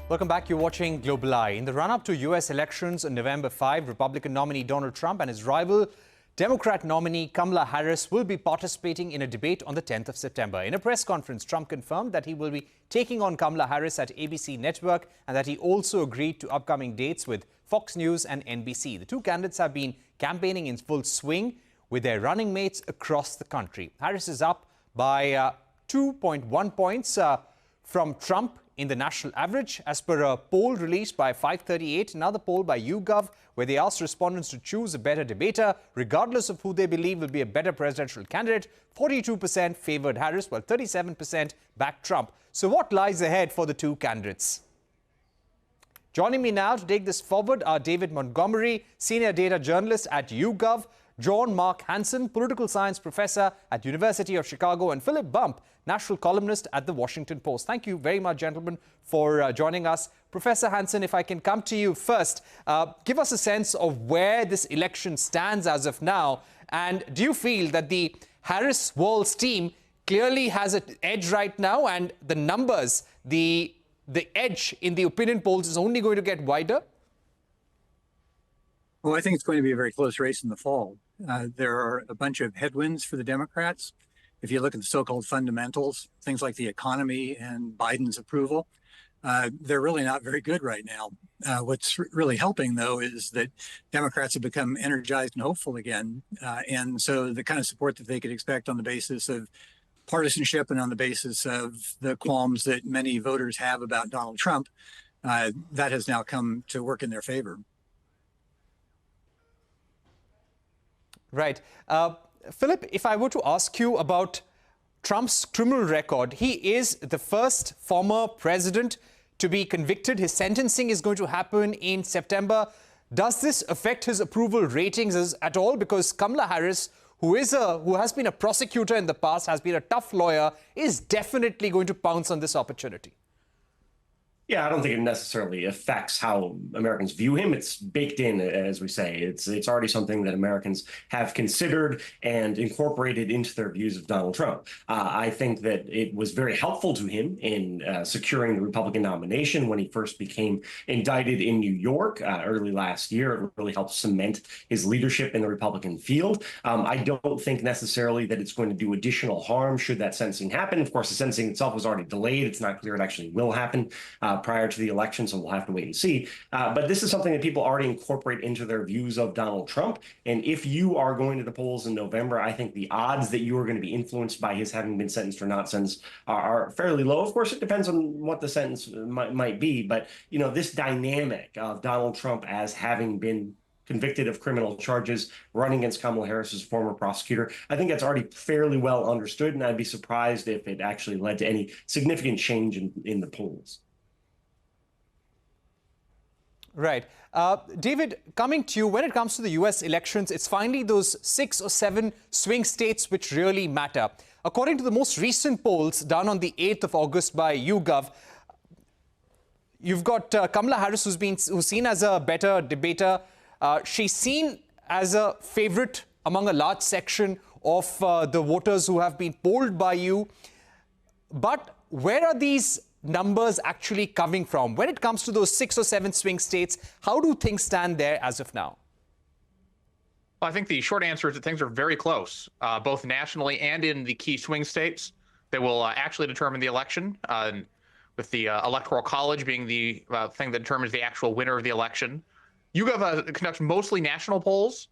Welcome back. You're watching Global Eye. In the run-up to U.S. elections on November 5, Republican nominee Donald Trump and his rival, Democrat nominee Kamala Harris, will be participating in a debate on the 10th of September. In a press conference, Trump confirmed that he will be taking on Kamala Harris at ABC Network and that he also agreed to upcoming dates with Fox News and NBC. The two candidates have been campaigning in full swing with their running mates across the country. Harris is up by 2.1 points from Trump in the national average, as per a poll released by 538, another poll by YouGov, where they asked respondents to choose a better debater, regardless of who they believe will be a better presidential candidate. 42% favored Harris, while 37% backed Trump. So what lies ahead for the two candidates? Joining me now to take this forward are David Montgomery, senior data journalist at YouGov, John Mark Hansen, political science professor at University of Chicago, and Philip Bump, national columnist at the Washington Post. Thank you very much, gentlemen, for joining us. Professor Hansen, if I can come to you first, give us a sense of where this election stands as of now. And do you feel that the Harris-Walz team clearly has an edge right now, and the numbers, the edge in the opinion polls is only going to get wider? Well, I think it's going to be a very close race in the fall. There are a bunch of headwinds for the Democrats. If you look at the so-called fundamentals, things like the economy and Biden's approval, they're really not very good right now. What's really helping, though, is that Democrats have become energized and hopeful again. And so the kind of support that they could expect on the basis of partisanship and on the basis of the qualms that many voters have about Donald Trump, that has now come to work in their favor. Right. Philip, if I were to ask you about Trump's criminal record, he is the first former president to be convicted. His sentencing is going to happen in September. Does this affect his approval ratings at all? Because Kamala Harris, who has been a prosecutor in the past, has been a tough lawyer, is definitely going to pounce on this opportunity. Yeah, I don't think it necessarily affects how Americans view him. It's baked in, as we say. It's already something that Americans have considered and incorporated into their views of Donald Trump. I think that it was very helpful to him in securing the Republican nomination when he first became indicted in New York early last year. It really helped cement his leadership in the Republican field. I don't think necessarily that it's going to do additional harm should that sentencing happen. Of course, the sentencing itself was already delayed. It's not clear it actually will happen prior to the election, so we'll have to wait and see. But this is something that people already incorporate into their views of Donald Trump. And if you are going to the polls in November, I think the odds that you are going to be influenced by his having been sentenced or not sentenced are fairly low. Of course, it depends on what the sentence might be. But, you know, this dynamic of Donald Trump as having been convicted of criminal charges, running against Kamala Harris as former prosecutor, I think that's already fairly well understood. And I'd be surprised if it actually led to any significant change in the polls. Right. David, coming to you, when it comes to the U.S. elections, it's finally those 6 or 7 swing states which really matter. According to the most recent polls done on the 8th of August by YouGov, you've got Kamala Harris, who's seen as a better debater. She's seen as a favorite among a large section of the voters who have been polled by you. But where are these numbers actually coming from? When it comes to those 6 or 7 swing states, how do things stand there as of now? Well, I think the short answer is that things are very close, both nationally and in the key swing states that will actually determine the election, with the Electoral College being the thing that determines the actual winner of the election. YouGov conducts mostly national polls,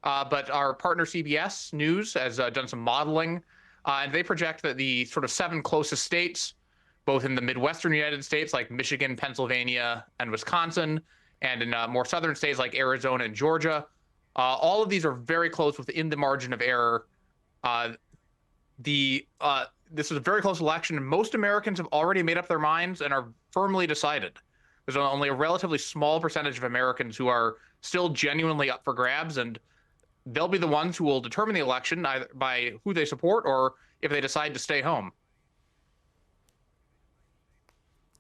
but our partner CBS News has done some modeling, and they project that the sort of 7 closest states, both in the Midwestern United States, like Michigan, Pennsylvania, and Wisconsin, and in more southern states like Arizona and Georgia. All of these are very close within the margin of error. This is a very close election, and most Americans have already made up their minds and are firmly decided. There's only a relatively small percentage of Americans who are still genuinely up for grabs, and they'll be the ones who will determine the election either by who they support or if they decide to stay home.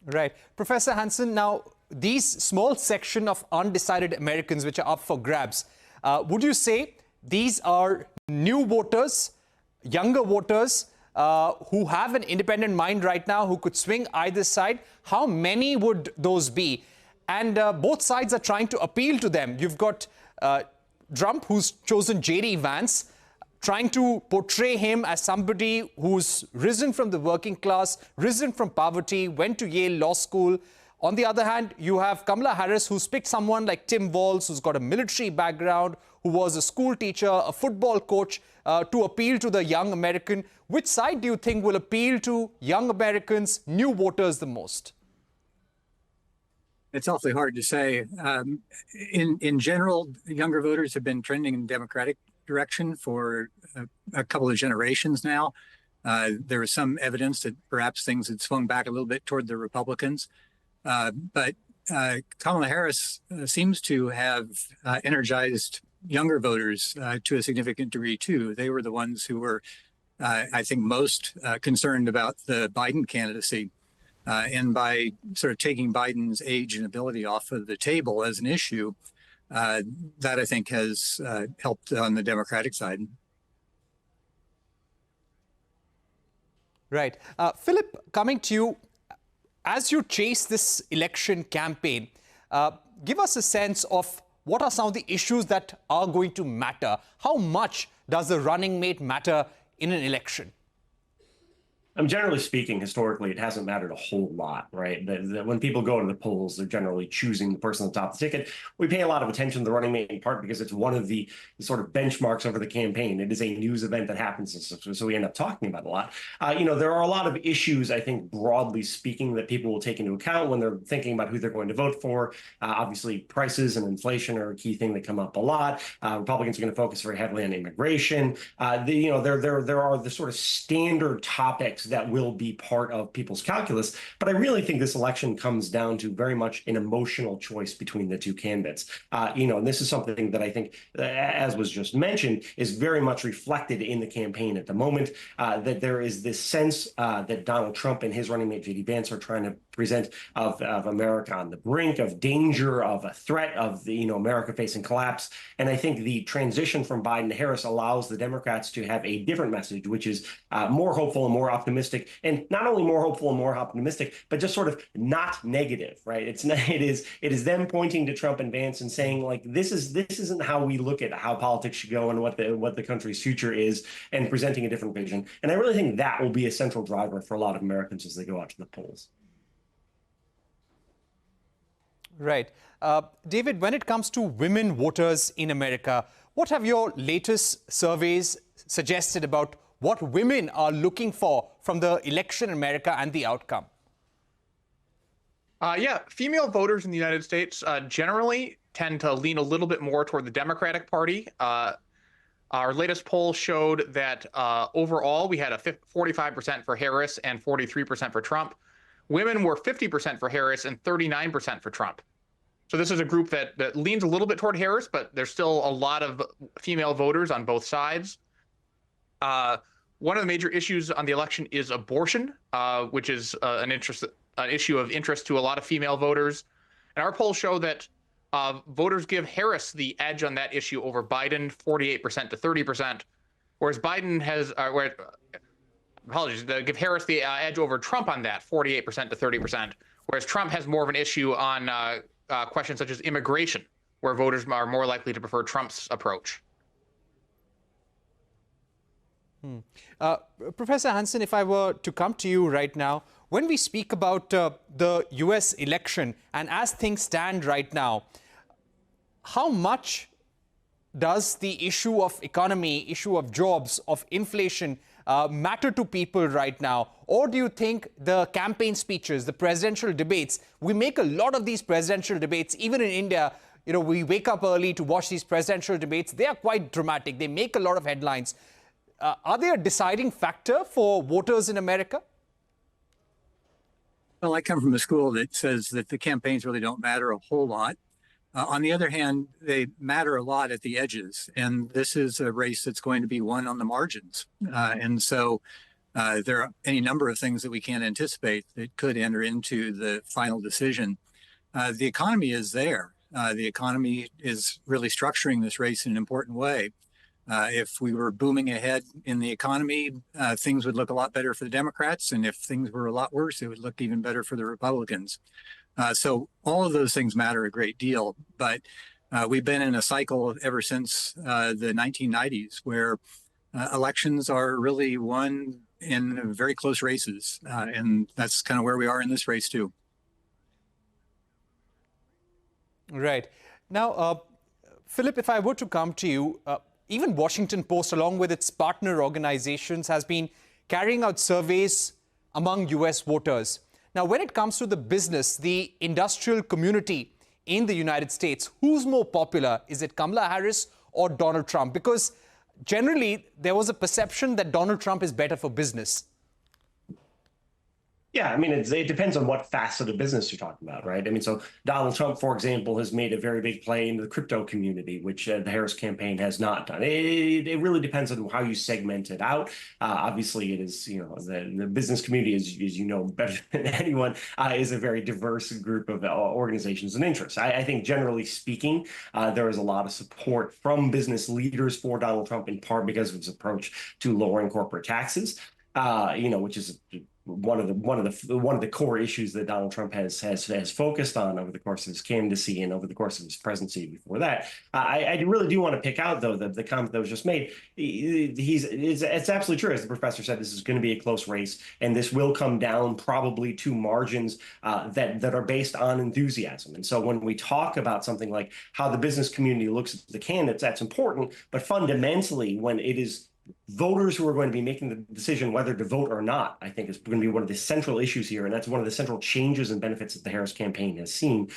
Right. Professor Hansen, now, these small section of undecided Americans which are up for grabs, would you say these are new voters, younger voters, who have an independent mind right now, who could swing either side? How many would those be? And both sides are trying to appeal to them. You've got Trump, who's chosen J.D. Vance, trying to portray him as somebody who's risen from the working class, risen from poverty, went to Yale Law School. On the other hand, you have Kamala Harris, who's picked someone like Tim Walz, who's got a military background, who was a school teacher, a football coach, to appeal to the young American. Which side do you think will appeal to young Americans, new voters the most? It's awfully hard to say. In general, younger voters have been trending in the Democratic direction for a couple of generations now. There was some evidence that perhaps things had swung back a little bit toward the Republicans. But Kamala Harris seems to have energized younger voters to a significant degree, too. They were the ones who were, I think, most concerned about the Biden candidacy. And by sort of taking Biden's age and ability off of the table as an issue, that I think has helped on the Democratic side. Right. Philip, coming to you, as you chase this election campaign, give us a sense of what are some of the issues that are going to matter. How much does the running mate matter in an election? Generally speaking, historically, it hasn't mattered a whole lot, right? When people go to the polls, they're generally choosing the person at the top of the ticket. We pay a lot of attention to the running mate in part because it's one of the sort of benchmarks over the campaign. It is a news event that happens, so we end up talking about it a lot. There are a lot of issues, I think, broadly speaking, that people will take into account when they're thinking about who they're going to vote for. Obviously, prices and inflation are a key thing that come up a lot. Republicans are going to focus very heavily on immigration. There are the sort of standard topics that will be part of people's calculus. But I really think this election comes down to very much an emotional choice between the two candidates. And this is something that I think, as was just mentioned, is very much reflected in the campaign at the moment, that there is this sense that Donald Trump and his running mate, J.D. Vance, are trying to present of America on the brink, of danger, of a threat, of America facing collapse. And I think the transition from Biden to Harris allows the Democrats to have a different message, which is more hopeful and more optimistic. And not only more hopeful and more optimistic, but just sort of not negative, right? It is them pointing to Trump and Vance and saying, like, this isn't how we look at how politics should go and what the country's future is, and presenting a different vision. And I really think that will be a central driver for a lot of Americans as they go out to the polls. Right. David, when it comes to women voters in America, what have your latest surveys suggested about what women are looking for from the election in America and the outcome? Female voters in the United States generally tend to lean a little bit more toward the Democratic Party. Our latest poll showed that overall we had a 45% for Harris and 43% for Trump. Women were 50% for Harris and 39% for Trump. So this is a group that leans a little bit toward Harris, but there's still a lot of female voters on both sides. One of the major issues on the election is abortion, which is an issue of interest to a lot of female voters. And our polls show that voters give Harris the edge on that issue over Biden, 48% to 30%, whereas Biden has, they give Harris the edge over Trump on that, 48% to 30%, whereas Trump has more of an issue on questions such as immigration, where voters are more likely to prefer Trump's approach. Professor Hansen, if I were to come to you right now, when we speak about the U.S. election and as things stand right now, how much does the issue of economy, issue of jobs, of inflation matter to people right now? Or do you think the campaign speeches, the presidential debates, we make a lot of these presidential debates, even in India, we wake up early to watch these presidential debates. They are quite dramatic. They make a lot of headlines. Are they a deciding factor for voters in America? Well, I come from a school that says that the campaigns really don't matter a whole lot. On the other hand, they matter a lot at the edges. And this is a race that's going to be won on the margins. And so there are any number of things that we can't anticipate that could enter into the final decision. The economy is there. The economy is really structuring this race in an important way. If we were booming ahead in the economy, things would look a lot better for the Democrats. And if things were a lot worse, it would look even better for the Republicans. So all of those things matter a great deal. But we've been in a cycle ever since the 1990s where elections are really won in very close races. And that's kind of where we are in this race, too. Right. Now, Philip, if I were to come to you, even Washington Post, along with its partner organizations, has been carrying out surveys among U.S. voters. Now, when it comes to the business, the industrial community in the United States, who's more popular? Is it Kamala Harris or Donald Trump? Because generally, there was a perception that Donald Trump is better for business. Yeah, I mean, it depends on what facet of business you're talking about, right? I mean, so Donald Trump, for example, has made a very big play into the crypto community, which the Harris campaign has not done. It really depends on how you segment it out. Obviously, it is, the business community, as you know better than anyone, is a very diverse group of organizations and interests. I think, generally speaking, there is a lot of support from business leaders for Donald Trump, in part because of his approach to lowering corporate taxes, which is one of the core issues that Donald Trump has focused on over the course of his candidacy and over the course of his presidency before that. I really do want to pick out, though, the comment that was just made. It's absolutely true, as the professor said. This is going to be a close race, and this will come down probably to margins that are based on enthusiasm. And so when we talk about something like how the business community looks at the candidates, that's important. But fundamentally, when it is voters who are going to be making the decision whether to vote or not, I think is going to be one of the central issues here. And that's one of the central changes and benefits that the Harris campaign has seen.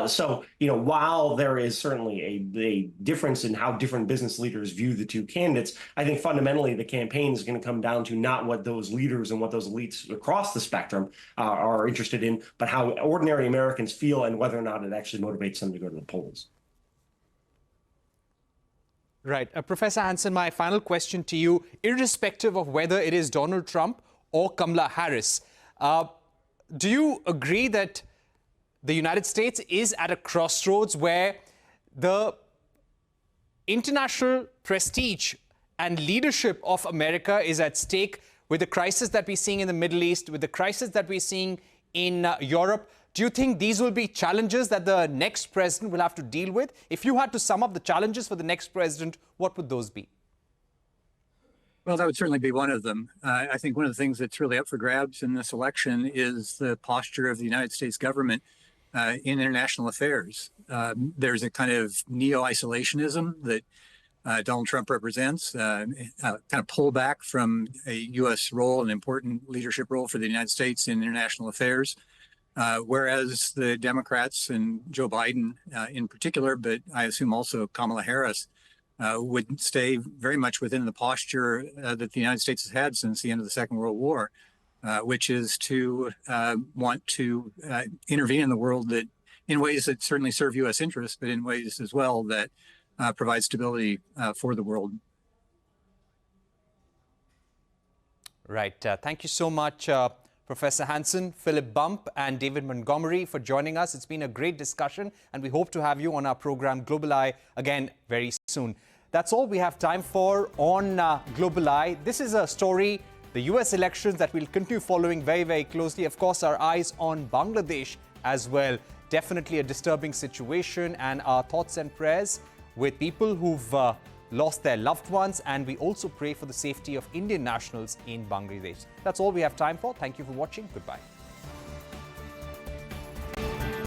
So, while there is certainly a difference in how different business leaders view the two candidates, I think fundamentally the campaign is going to come down to not what those leaders and what those elites across the spectrum are interested in, but how ordinary Americans feel and whether or not it actually motivates them to go to the polls. Right. Professor Hanson, my final question to you, irrespective of whether it is Donald Trump or Kamala Harris, do you agree that the United States is at a crossroads where the international prestige and leadership of America is at stake with the crisis that we're seeing in the Middle East, with the crisis that we're seeing in Europe? Do you think these will be challenges that the next president will have to deal with? If you had to sum up the challenges for the next president, what would those be? Well, that would certainly be one of them. I think one of the things that's really up for grabs in this election is the posture of the United States government in international affairs. There's a kind of neo-isolationism that Donald Trump represents, kind of pullback from a U.S. role, an important leadership role for the United States in international affairs. Whereas the Democrats and Joe Biden in particular, but I assume also Kamala Harris, would stay very much within the posture that the United States has had since the end of the Second World War, which is to want to intervene in the world that in ways that certainly serve U.S. interests, but in ways as well that provide stability for the world. Right. Thank you so much, Professor Hanson, Philip Bump, and David Montgomery for joining us. It's been a great discussion, and we hope to have you on our program Global Eye again very soon. That's all we have time for on Global Eye. This is a story, the US elections, that we'll continue following very, very closely. Of course, our eyes on Bangladesh as well. Definitely a disturbing situation, and our thoughts and prayers with people who've lost their loved ones, and we also pray for the safety of Indian nationals in Bangladesh. That's all we have time for. Thank you for watching. Goodbye.